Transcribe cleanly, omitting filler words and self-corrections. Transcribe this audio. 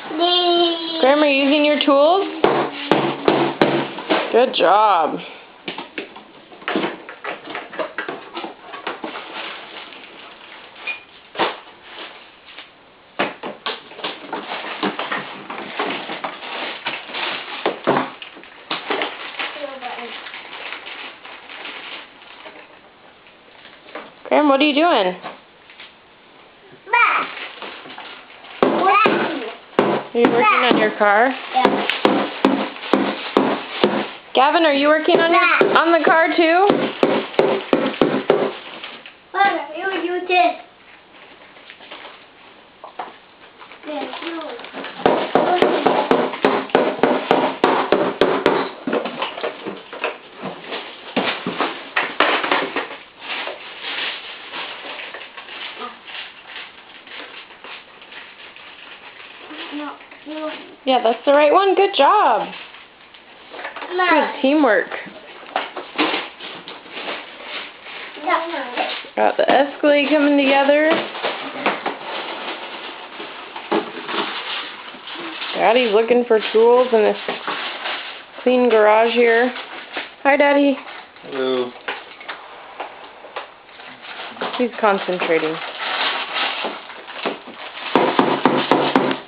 Graham, are you using your tools? Good job. Graham, what are you doing? Are you working on your car? Yeah. Gavin, are you working on the car too? Mama, you did. Yeah, you. No, you. Yeah, that's the right one. Good job. Good teamwork. Got the Escalade coming together. Daddy's looking for tools in this clean garage here. Hi, Daddy. Hello. He's concentrating.